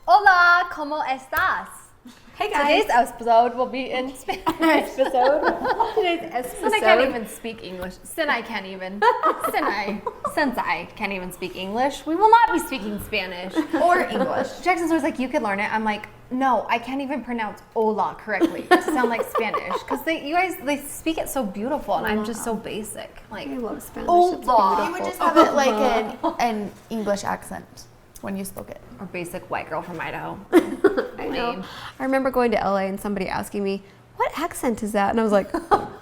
Hola, ¿cómo estás? Hey guys. Today's episode will be in Spanish. Today's Since I can't even speak English. Since I can't even speak English, we will not be speaking Spanish. Or English. Jackson's always like, you could learn it. I'm like, no, I can't even pronounce hola correctly to sound like Spanish. Because you guys speak it so beautiful, and I'm just so basic. Like, I love Spanish. hola. You would just have it like an English accent when you spoke it. Or basic white girl from Idaho. I know. I remember going to LA and somebody asking me, what accent is that? And I was like,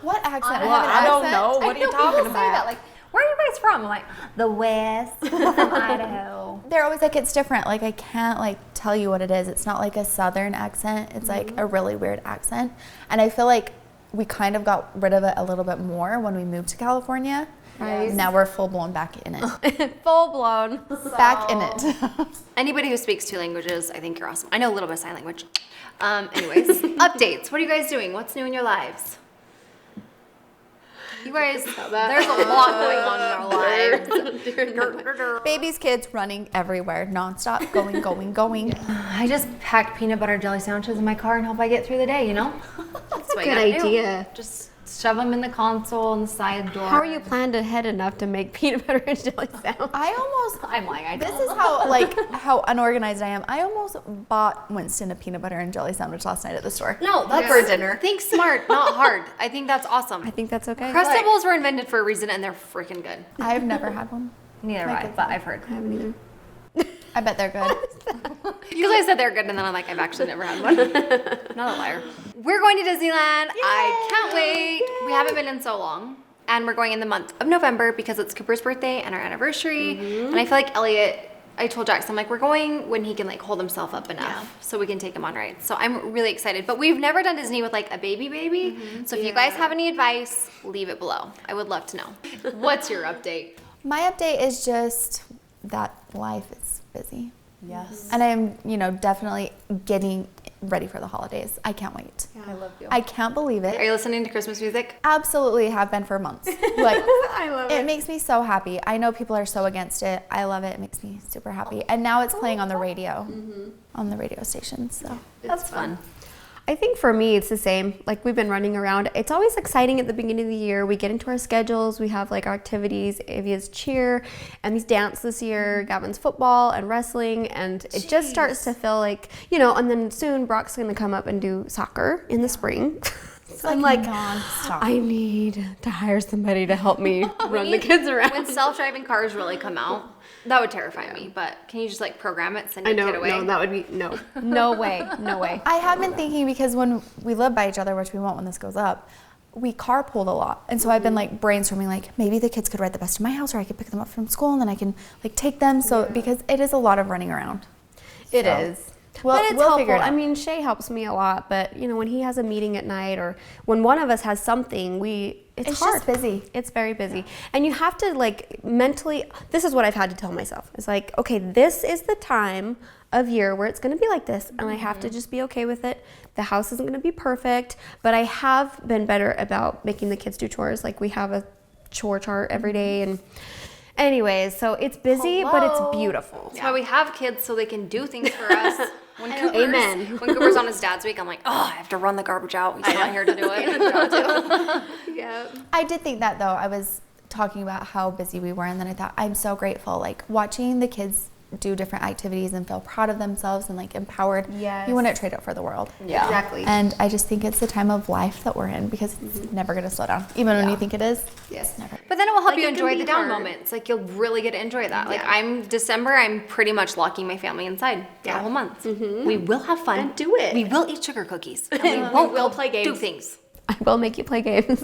What accent? I don't know. What are you talking Say that. about? Like, where are you guys from? I'm like, the West, from Idaho. They're always like, it's different. Like, I can't like tell you what it is. It's not like a Southern accent. It's like a really weird accent. And I feel like we kind of got rid of it a little bit more when we moved to California. Right. Now we're full blown back in it. full blown. Back in it. Anybody who speaks 2 languages, I think you're awesome. I know a little bit of sign language. Anyways, updates. What are you guys doing? What's new in your lives? You guys, there's a lot going on in our lives. Babies, kids running everywhere, nonstop, going. I just pack peanut butter jelly sandwiches in my car and hope I get through the day, you know? That's what Good you gotta do. idea. Just shove them in the console and the side door. How are you planned ahead enough to make peanut butter and jelly sandwich? I'm like, I This don't. is how unorganized I am. I almost bought Winston a peanut butter and jelly sandwich last night at the store. No, that's For dinner. Think smart, not hard. I think that's awesome. I think that's okay. Crustables were invented for a reason, and they're freaking good. I've never had one. Neither have I, but I've heard. I haven't either. I bet they're good. Because I said they're good, and then I'm like, I've actually never had one. Not a liar. We're going to Disneyland. I can't wait. We haven't been in so long. And we're going in the month of November because it's Cooper's birthday and our anniversary. And I feel like Elliot, I told Jackson, I'm like, we're going when he can like hold himself up enough so we can take him on rides. So I'm really excited. But we've never done Disney with like a baby. So if you guys have any advice, leave it below. I would love to know. What's your update? My update is just that life is busy. Yes. And I'm, definitely getting ready for the holidays. I can't wait. I love you. I can't believe Are it. you listening to Christmas music? Absolutely have been for months. Like, I love it makes me so happy. I know people are so against it. I love it. It makes me super happy. And now it's playing on the radio, on the radio station. So That's fun. I think for me, it's the same. Like, we've been running around. It's always exciting at the beginning of the year. We get into our schedules. We have like our activities. Avia's cheer, and these dance this year. Gavin's football and wrestling. And it just starts to feel like, and then soon Brock's going to come up and do soccer in the spring. So I'm like, nonstop. I need to hire somebody to help me run the kids around. When self-driving cars really come out, that would terrify me. But can you just like program it, send your kid away? No, that would be, no. No way. I have been thinking because when we live by each other, which we won't when this goes up, we carpooled a lot. And so I've been like brainstorming, like maybe the kids could ride the bus to my house or I could pick them up from school and then I can like take them. So because it is a lot of running around. It is. Well, But it's we'll figure helpful. it out. I mean, Shay helps me a lot, but when he has a meeting at night or when one of us has something, it's hard. just busy. It's very busy. And you have to like mentally, this is what I've had to tell myself. It's like, okay, this is the time of year where it's going to be like this and I have to just be okay with it. The house isn't going to be perfect, but I have been better about making the kids do chores. Like we have a chore chart every day and anyways, so it's busy, but it's beautiful. That's why we have kids so they can do things for us. When Amen. Cooper's on his dad's week, I'm like, I have to run the garbage out. He's not here to do it. Yeah. I did think that though. I was talking about how busy we were and then I thought I'm so grateful like watching the kids do different activities and feel proud of themselves and like empowered. Yes. You wouldn't trade it for the world. Yeah. Exactly. And I just think it's the time of life that we're in because it's never going to slow down. Even when you think it is. Yes. Never. But then it will help Like, you it can enjoy be the down hard. moments. Like you'll really get to enjoy that. Like December, I'm pretty much locking my family inside for the whole month. We will have fun. And do it. We will eat sugar cookies. And we won't will go play games. do things. I will make you play games.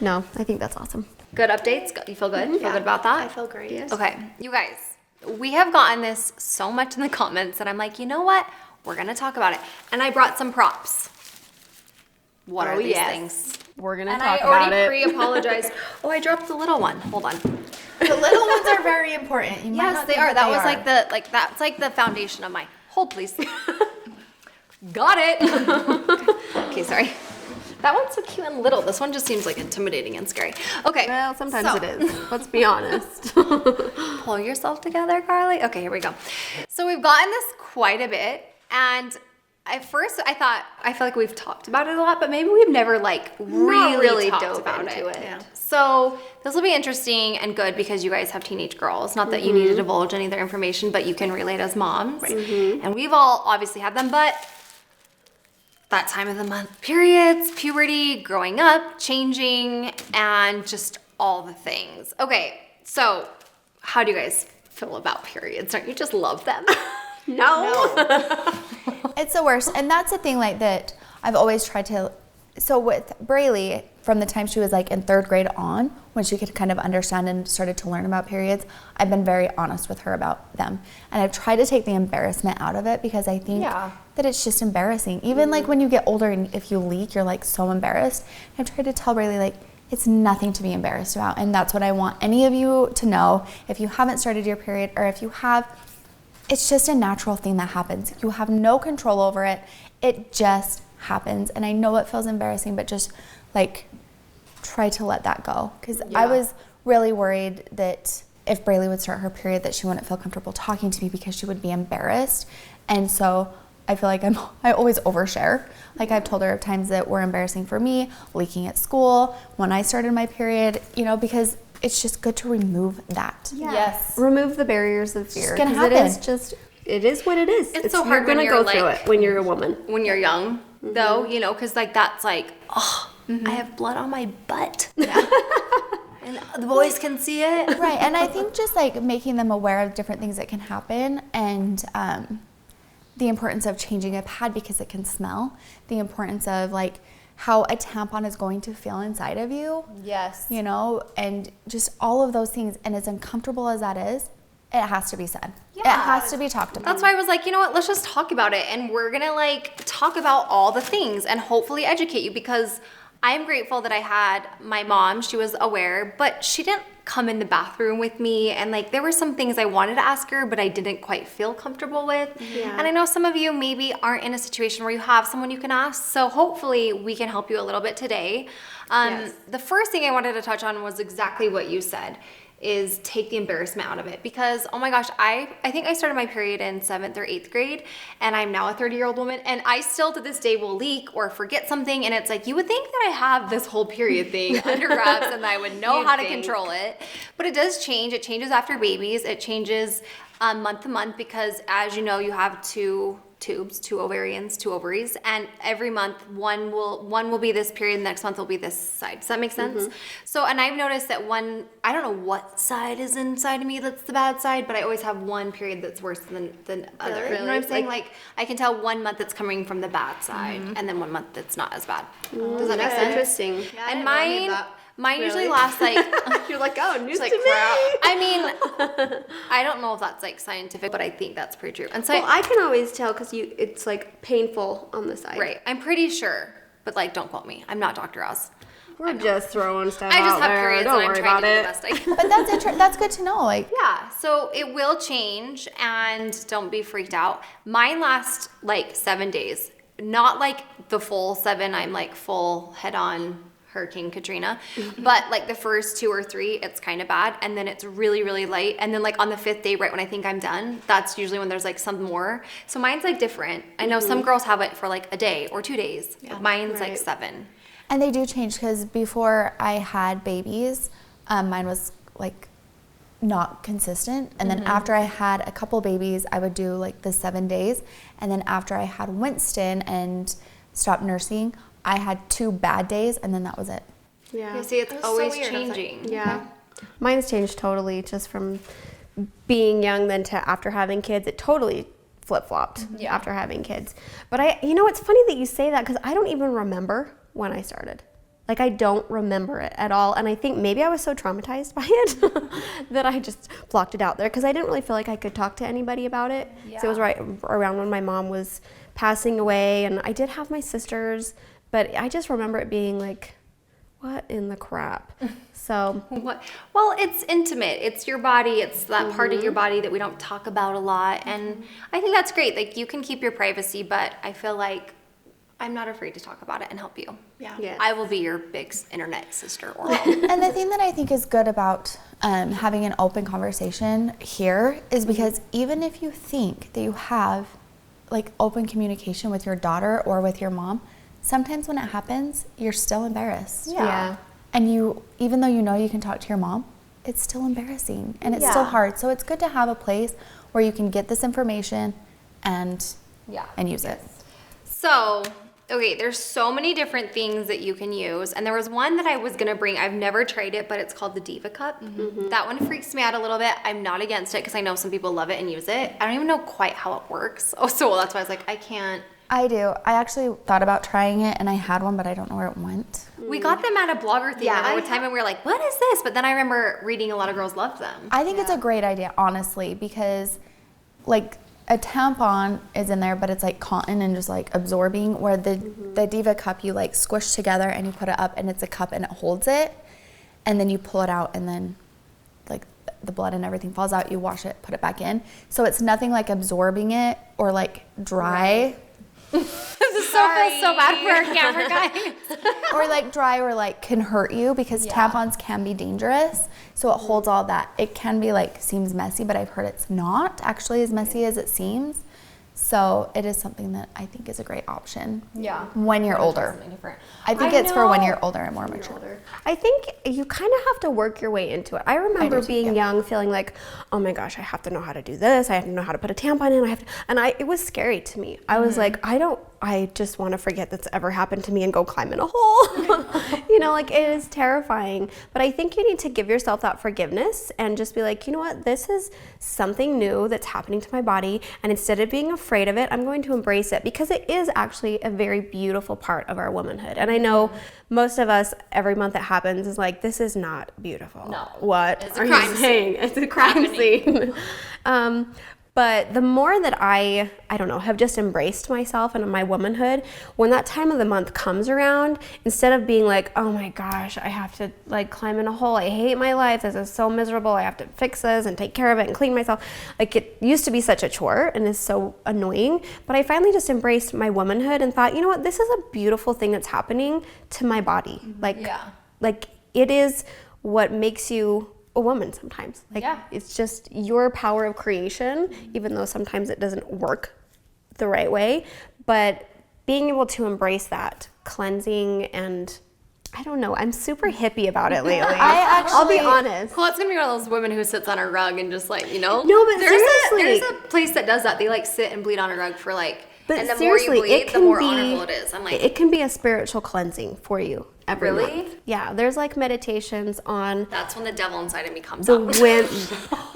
No, I think that's awesome. Good updates? You feel good? Feel good about that? I feel great. Yes. Okay, you guys, we have gotten this so much in the comments that I'm like, you know what? We're gonna talk about it. And I brought some props. What are these things? We're going to And talk I about already it. pre-apologized. Oh, I dropped the little one. Hold on. The little ones are very important. You might Yes, not they think are. That was that's like the foundation of my hold, please. Got it. Okay, sorry. That one's so cute and little. This one just seems like intimidating and scary. Okay. Well, sometimes so- it is. Let's be honest. Pull yourself together, Carly. Okay, here we go. So we've gotten this quite a bit, and at first I feel like we've talked about it a lot, but maybe we've never like really talked dove about into it. Yeah. So this will be interesting and good because you guys have teenage girls. Not that you need to divulge any of their information, but you can relate as moms. And we've all obviously had them, but that time of the month, periods, puberty, growing up, changing, and just all the things. Okay, so how do you guys feel about periods? Don't you just love them? No. It's the worst. And that's the thing like that I've always tried to, so with Braylee, from the time she was like in 3rd grade on, when she could kind of understand and started to learn about periods, I've been very honest with her about them. And I've tried to take the embarrassment out of it because I think that it's just embarrassing. Even like when you get older and if you leak, you're like so embarrassed. I've tried to tell Braylee like, it's nothing to be embarrassed about. And that's what I want any of you to know. If you haven't started your period, or if you have, it's just a natural thing that happens. You have no control over it. It just happens. And I know it feels embarrassing, but just like try to let that go. Because I was really worried that if Braylee would start her period that she wouldn't feel comfortable talking to me because she would be embarrassed. And so I feel like I always overshare. Like I've told her of times that were embarrassing for me, leaking at school, when I started my period, you know, because it's just good to remove that. Yeah. Yes. Remove the barriers of fear. gonna 'cause happen. It is what it is. It's so hard You're when gonna you're go through like- it when you're a woman. When you're young, though, you know, because like that's like, oh, I have blood on my butt. And the boys can see it. Right. And I think just like making them aware of different things that can happen, and the importance of changing a pad because it can smell, the importance of like how a tampon is going to feel inside of you, Yes. you know, and just all of those things. And as uncomfortable as that is, it has to be said. It has to be talked about. That's why I was like, you know what, let's just talk about it. And we're gonna like talk about all the things and hopefully educate you, because I'm grateful that I had my mom. She was aware, but she didn't come in the bathroom with me. And like, there were some things I wanted to ask her, but I didn't quite feel comfortable with. Yeah. And I know some of you maybe aren't in a situation where you have someone you can ask. So hopefully we can help you a little bit today. Yes. The first thing I wanted to touch on was exactly what you said, is take the embarrassment out of it. Because, oh my gosh, I think I started my period in 7th or 8th grade, and I'm now a 30-year-old woman, and I still to this day will leak or forget something, and it's like, you would think that I have this whole period thing under wraps and I would know how to control it. But it does change. It changes after babies. It changes month to month, because as you know, you have 2 tubes, 2 ovarians, 2 ovaries, and every month one will be this period, the next month will be this side. Does that make sense? So, and I've noticed that I don't know what side is inside of me that's the bad side, but I always have one period that's worse than other. You know what I'm saying? Like I can tell one month it's coming from the bad side, and then one month that's not as bad. Does that make That's sense? interesting. And mine usually lasts like You're like, oh, news like to me. crap. I mean, I don't know if that's like scientific, but I think that's pretty true. And so Well, I can always tell because it's like painful on the side. right, I'm pretty sure, but like don't quote me. I'm not Dr. Oz. We're just throwing stuff I just out have there. periods Don't and I'm worry trying about to do the it. best I can. But that's good to know. Like, Yeah, so it will change, and don't be freaked out. Mine lasts like 7 days, not like the full 7. I'm like full head on Hurricane Katrina, but like the first 2 or 3, it's kind of bad, and then it's really, really light, and then like on the 5th day, right when I think I'm done, that's usually when there's like some more. So mine's like different. I know some girls have it for like a day or 2 days. Mine's like 7. and they do change, because before I had babies, mine was like not consistent. And then after I had a couple babies, I would do like the 7 days. And then after I had Winston and stopped nursing, I had 2 bad days, and then that was it. Yeah. You see, it's That's so always weird. I was like, changing. Yeah. Mine's changed totally just from being young then to after having kids. It totally flip-flopped after having kids. But it's funny that you say that, because I don't even remember when I started. Like, I don't remember it at all. And I think maybe I was so traumatized by it that I just blocked it out there, because I didn't really feel like I could talk to anybody about it. So it was right around when my mom was passing away, and I did have my sisters, but I just remember it being like, what in the crap? So What? Well, it's intimate. It's your body. It's that part of your body that we don't talk about a lot. And I think that's great. Like, you can keep your privacy, but I feel like I'm not afraid to talk about it and help you. Yeah. Yes. I will be your big internet sister or And the thing that I think is good about having an open conversation here is because even if you think that you have like open communication with your daughter or with your mom, sometimes when it happens, you're still embarrassed. Yeah. And you, even though you know you can talk to your mom, it's still embarrassing and it's still hard. So it's good to have a place where you can get this information and use it. So, okay, there's so many different things that you can use. And there was one that I was going to bring. I've never tried it, but it's called the Diva Cup. That one freaks me out a little bit. I'm not against it because I know some people love it and use it. I don't even know quite how it works. Oh, so that's why I was like, I can't. I do. I actually thought about trying it and I had one, but I don't know where it went. We got them at a blogger thing one time and we were like, what is this? But then I remember reading a lot of girls loved them. I think it's a great idea, honestly, because like a tampon is in there, but it's like cotton and just like absorbing, where the Diva Cup you like squish together and you put it up and it's a cup and it holds it, and then you pull it out and then like the blood and everything falls out, you wash it, put it back in. So it's nothing like absorbing it or like dry. This is so bad for our camera guys. Or like dry or like can hurt you, because tampons can be dangerous. So it holds all that. It can be like, seems messy, but I've heard it's not actually as messy as it seems. So it is something that I think is a great option. Yeah. When you're older. Something different. I think it's for when you're older and more mature. I think you kind of have to work your way into it. I remember being young, feeling like, oh my gosh, I have to know how to do this. I have to know how to put a tampon in. It was scary to me. I was like, I just want to forget that's ever happened to me and go climb in a hole. Like it is terrifying. But I think you need to give yourself that forgiveness and just be like, you know what, this is something new that's happening to my body. And instead of being afraid of it, I'm going to embrace it, because it is actually a very beautiful part of our womanhood. And I know most of us, every month it happens, is like, this is not beautiful. No. What are you saying? It's a crime scene. But the more that I don't know, have just embraced myself and my womanhood, when that time of the month comes around, instead of being like, oh my gosh, I have to like climb in a hole, I hate my life, this is so miserable, I have to fix this and take care of it and clean myself. Like, it used to be such a chore and is so annoying, but I finally just embraced my womanhood and thought, you know what, this is a beautiful thing that's happening to my body. Like it is what makes you a woman sometimes. It's just your power of creation, even though sometimes it doesn't work the right way. But being able to embrace that cleansing, and I don't know, I'm super hippie about it lately. I'll be honest. Well, it's gonna be one of those women who sits on a rug and just like, No, but seriously. There's a place that does that. They like sit and bleed on a rug for like, But and the seriously, more you bleed, the more honorable it is. I'm like, it can be a spiritual cleansing for you every Really? month. Yeah, there's like meditations on that's when the devil inside of me comes the out. wind.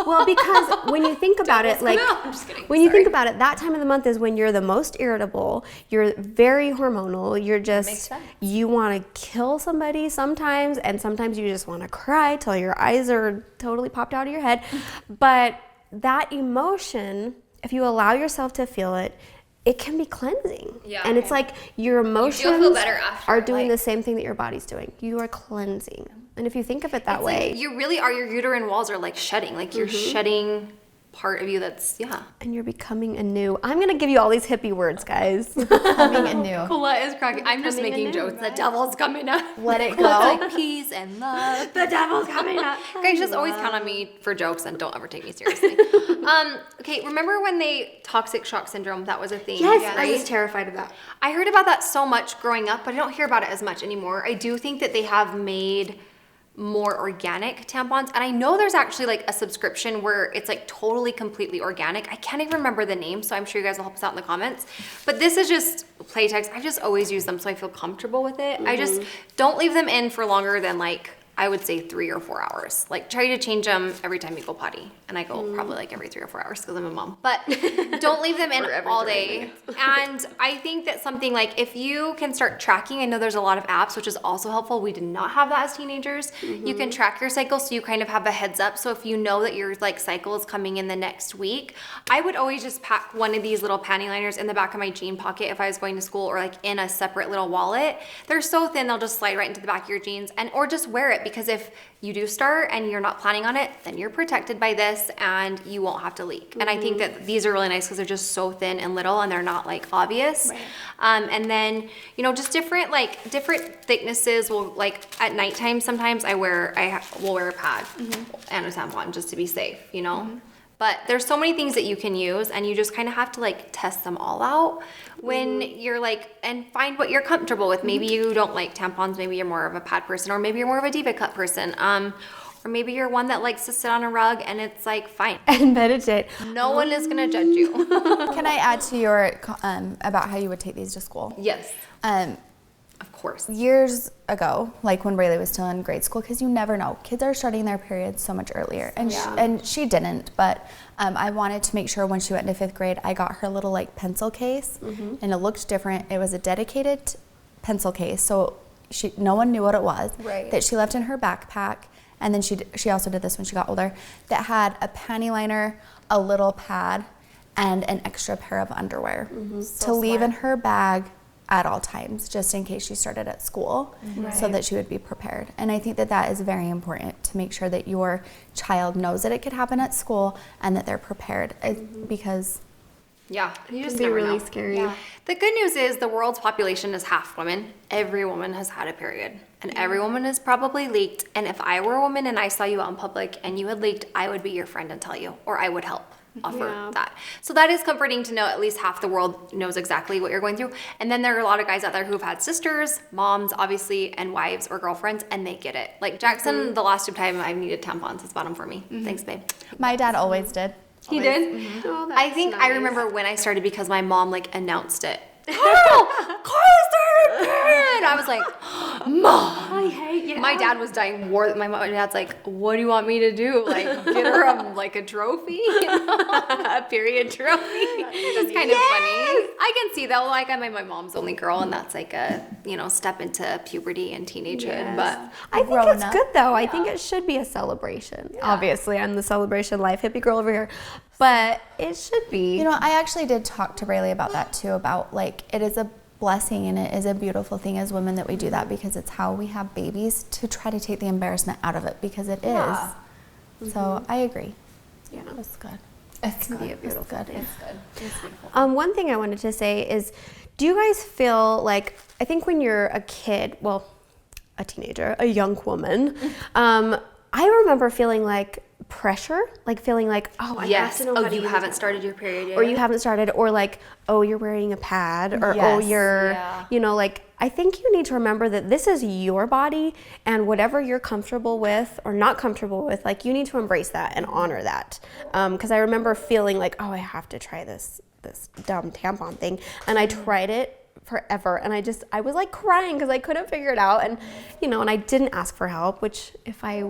Well, because when you think about it, like No, I'm just kidding. when you Sorry. think about it, that time of the month is when you're the most irritable. You're very hormonal. You're just you want to kill somebody sometimes, and sometimes you just want to cry till your eyes are totally popped out of your head. But that emotion, if you allow yourself to feel it, it can be cleansing. Yeah. And it's like your emotions feel better after, are doing like- the same thing that your body's doing. You are cleansing. And if you think of it that It's way, like you really are, your uterine walls are like shedding. Like you're shedding part of you that's, and you're becoming anew. I'm going to give you all these hippie words, guys. Becoming anew. Colette is cracking. I'm just making jokes. The devil's coming up. Let it Colette's go. like peace and love. The devil's coming up. Guys, just always count on me for jokes and don't ever take me seriously. Okay, remember when toxic shock syndrome, that was a thing? Yes, I right? was terrified of that. I heard about that so much growing up, but I don't hear about it as much anymore. I do think that they have made more organic tampons, and I know there's actually like a subscription where it's like totally completely organic. I can't even remember the name, so I'm sure you guys will help us out in the comments. But this is just Playtex. I've just always used them, so I feel comfortable with it. I just don't leave them in for longer than like, I would say 3 or 4 hours. Like, try to change them every time you go potty. And I go probably like every 3 or 4 hours because I'm a mom. But don't leave them in all day. And I think that something like, if you can start tracking, I know there's a lot of apps, which is also helpful. We did not have that as teenagers. You can track your cycle so you kind of have a heads up. So if you know that your like cycle is coming in the next week, I would always just pack one of these little panty liners in the back of my jean pocket if I was going to school, or like in a separate little wallet. They're so thin, they'll just slide right into the back of your jeans, or just wear it. it, because if you do start and you're not planning on it, then you're protected by this and you won't have to leak. And I think that these are really nice because they're just so thin and little and they're not like obvious. Right. And then, you know, just different thicknesses will, like at nighttime sometimes will wear a pad and a tampon just to be safe, you know? But there's so many things that you can use, and you just kind of have to like test them all out when you're like, and find what you're comfortable with. Maybe you don't like tampons, maybe you're more of a pad person, or maybe you're more of a diva cup person. Or maybe you're one that likes to sit on a rug and it's like fine. And meditate. No one is gonna judge you. Can I add to your about how you would take these to school? Yes. Of course. Years ago, like when Rayleigh was still in grade school, because you never know, kids are starting their periods so much earlier, and she didn't. But I wanted to make sure when she went into 5th grade, I got her little like pencil case, and it looked different. It was a dedicated pencil case, so no one knew what it was. Right. That she left in her backpack, and then she also did this when she got older. That had a panty liner, a little pad, and an extra pair of underwear to leave in her bag at all times, just in case she started at school, so that she would be prepared. And I think that that is very important, to make sure that your child knows that it could happen at school and that they're prepared, because Yeah, you just It'd be never really know. scary. Yeah. The good news is the world's population is half women. Every woman has had a period, and every woman has probably leaked. And if I were a woman and I saw you out in public and you had leaked, I would be your friend and tell you, or I would help offer that. So that is comforting to know at least half the world knows exactly what you're going through. And then there are a lot of guys out there who've had sisters, moms, obviously, and wives or girlfriends, and they get it. Like Jackson, the last time I needed tampons, has bought them for me. Thanks, babe. my dad always did. He did? Oh, I think I remember when I started because my mom like announced it. Carly started a period. I was like, Mom. I hate you. My dad was dying war. My dad's like, what do you want me to do? Like, get her a trophy? A period trophy? It's kind of funny. I can see though, like I'm my mom's only girl, and that's like a, step into puberty and teenagehood. But I think Growing it's up. good though. I think it should be a celebration. Obviously, I'm the celebration life hippie girl over here, but it should be. I actually did talk to Rayleigh about that too, about like it is a blessing and it is a beautiful thing as women that we do that, because it's how we have babies, to try to take the embarrassment out of it, because it is. So I agree. Yeah. It's good. it's Be a It's beautiful. good. It's good. It's beautiful. One thing I wanted to say is, do you guys feel like, I think when you're a kid, well, a teenager, a young woman, I remember feeling like pressure, like feeling like, oh, I have to know how to you use haven't it. started your period yet. Or you haven't started, or like, oh, you're wearing a pad, or oh, Yes. you're, Yeah. like, I think you need to remember that this is your body, and whatever you're comfortable with or not comfortable with, like, you need to embrace that and honor that. Because I remember feeling like, oh, I have to try this dumb tampon thing, and I tried it forever, and I was like crying because I couldn't figure it out, and and I didn't ask for help, which if I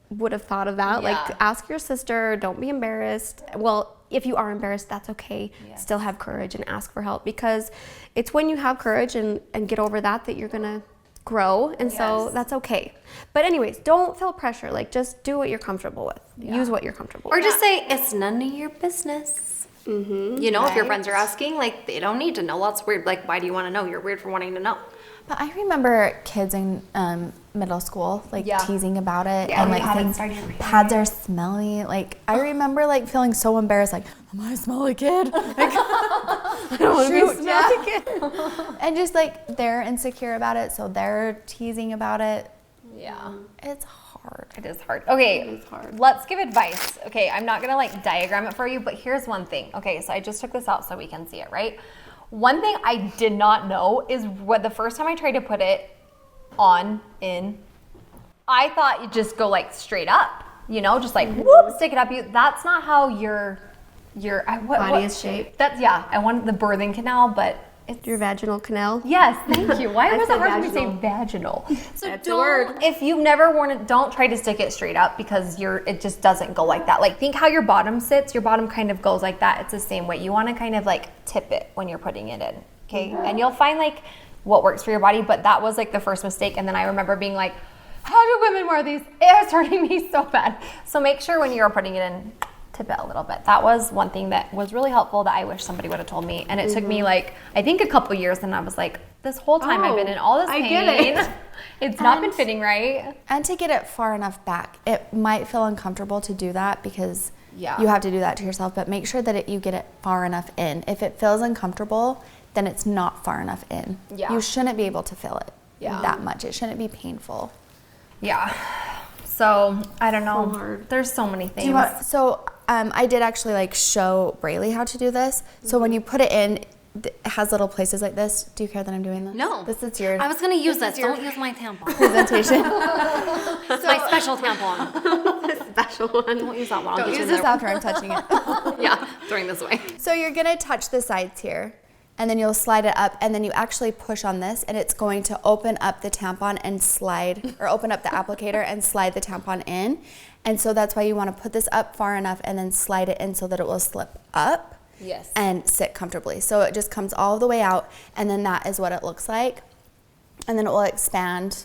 would have thought of that, like, ask your sister, don't be embarrassed. Well, if you are embarrassed, that's okay. Still have courage and ask for help, because it's when you have courage and get over that you're gonna grow, and so that's okay. But anyways, don't feel pressure. Like, just do what you're comfortable with. Use what you're comfortable Or with. just say, it's none of your business. If your friends are asking, like, they don't need to know. That's weird. Like, why do you want to know? You're weird for wanting to know. But I remember kids in middle school teasing about it, and like saying pads are smelly. Like I remember like feeling so embarrassed, like, am I a smelly kid? Like, I don't want to be a smelly kid. And just like they're insecure about it, so they're teasing about it. Yeah. It's hard. It is hard. Okay, let's give advice. Okay, I'm not gonna like diagram it for you, but here's one thing. Okay, so I just took this out so we can see it, right? One thing I did not know is what the first time I tried to put it in, I thought you just go like straight up, just like whoop, stick it up. That's not how your Body is shaped. I wanted the birthing canal, but it's Your vaginal canal. Yes, thank you. Why I was it said hard for me to say vaginal. vaginal? So That's a word. if you've never worn it, don't try to stick it straight up, because it just doesn't go like that. Like, think how your bottom sits. Your bottom kind of goes like that. It's the same way. You want to kind of like tip it when you're putting it in, okay? And you'll find like what works for your body, but that was like the first mistake. And then I remember being like, how do women wear these? It was hurting me so bad. So make sure when you're putting it in, tip it a little bit. That was one thing that was really helpful that I wish somebody would have told me. And it took me like, I think a couple years, and I was like, this whole time I've been in all this pain. I get it. It's not been fitting right. And to get it far enough back, it might feel uncomfortable to do that because Yeah. you have to do that to yourself, but make sure that you get it far enough in. If it feels uncomfortable, then it's not far enough in. Yeah. You shouldn't be able to feel it Yeah. that much. It shouldn't be painful. Yeah. So I don't know. So hard. There's so many things. I did actually like show Braylee how to do this. So when you put it in, it has little places like this. Do you care that I'm doing this? No. This is your I was gonna use this. Don't use my tampon. presentation. My special tampon. Special one. Don't use that one. I'll Don't get you use in this there. after I'm touching it. Yeah, throwing this away. So you're gonna touch the sides here, and then you'll slide it up, and then you actually push on this, and it's going to open up the tampon and slide, or open up the applicator and slide the tampon in. And so that's why you want to put this up far enough and then slide it in so that it will slip up. Yes. And sit comfortably. So it just comes all the way out, and then that is what it looks like. And then it will expand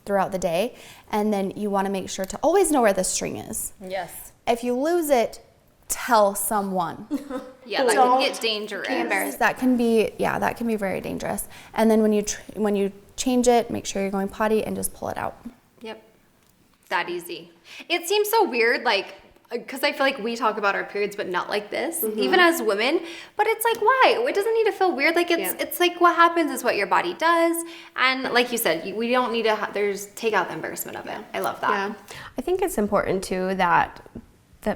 throughout the day. And then you want to make sure to always know where the string is. Yes. If you lose it, tell someone. Yeah, that can get dangerous. That can be very dangerous. And then when you change it, make sure you're going potty and just pull it out. Yep. That easy. It seems so weird, like, because I feel like we talk about our periods, but not like this, even as women. But it's like, why? It doesn't need to feel weird. Like, it's like what happens is what your body does. And like you said, we don't need to, take out the embarrassment of it. I love that. Yeah. I think it's important too that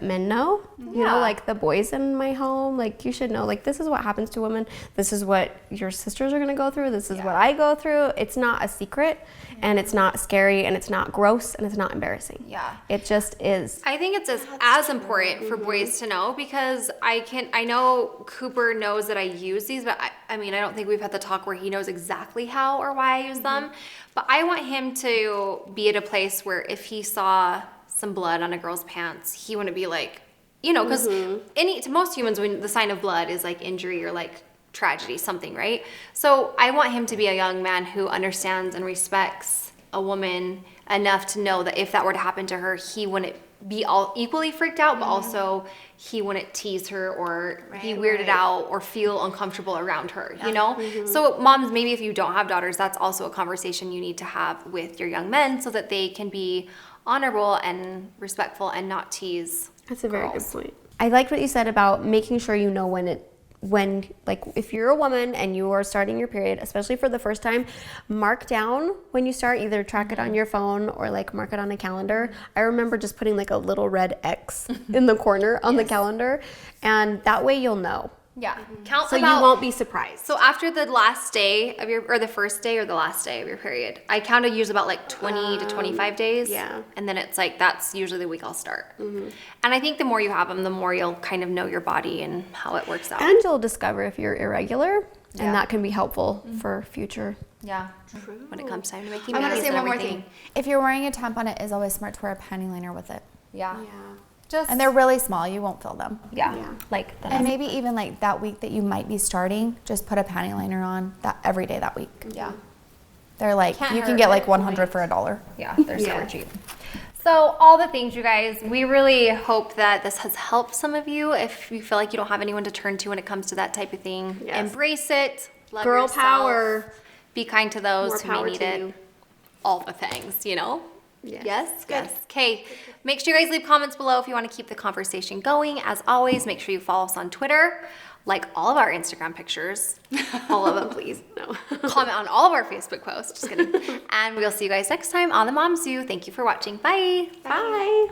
men know, you know, like the boys in my home, like you should know, like this is what happens to women. This is what your sisters are going to go through. This is what I go through. It's not a secret and it's not scary and it's not gross and it's not embarrassing. Yeah. It just is. I think it's as important for boys to know because I know Cooper knows that I use these, but I mean, I don't think we've had the talk where he knows exactly how or why I use them. But I want him to be at a place where if he saw some blood on a girl's pants, he wouldn't be like, you know, because to most humans, when the sign of blood is like injury or like tragedy, something, right? So I want him to be a young man who understands and respects a woman enough to know that if that were to happen to her, he wouldn't be all equally freaked out, but also he wouldn't tease her or be weirded out or feel uncomfortable around her, you know? So moms, maybe if you don't have daughters, that's also a conversation you need to have with your young men so that they can be honorable and respectful and not tease. That's a very good point. I liked what you said about making sure you know when like if you're a woman and you are starting your period, especially for the first time, mark down when you start, either track it on your phone or like mark it on a calendar. I remember just putting like a little red X in the corner on the calendar, and that way you'll know. Yeah. Count So you about, won't be surprised. so after the last day of or the first day or the last day of your period, I counted usually about like 20 to 25 days. yeah. And then it's like, that's usually the week I'll start. And I think the more you have them, the more you'll kind of know your body and how it works out. And you'll discover if you're irregular, and that can be helpful for future. Yeah. when it comes time to making I'm babies gonna say and one more everything. thing. If you're wearing a tampon, it is always smart to wear a panty liner with it. Yeah. Yeah. Just And they're really small. You won't feel them. yeah. Yeah. Like the And maybe even like that week that you might be starting, just put a panty liner on that every day that week. yeah. They're like, Can't you can hurt. get like 100 for $1. Yeah, they're super Yeah. cheap. So all the things, you guys, we really hope that this has helped some of you. If you feel like you don't have anyone to turn to when it comes to that type of thing, Yes. embrace it. Love Girl yourself, power. Be kind to those More who power may need to it. you. All the things, you know? Yes. Yes? Good. Okay. Make sure you guys leave comments below if you want to keep the conversation going. As always, make sure you follow us on Twitter. Like all of our Instagram pictures. All of them, please. No. Comment on all of our Facebook posts. Just kidding. And we'll see you guys next time on The Mom Zoo. Thank you for watching. Bye. Bye.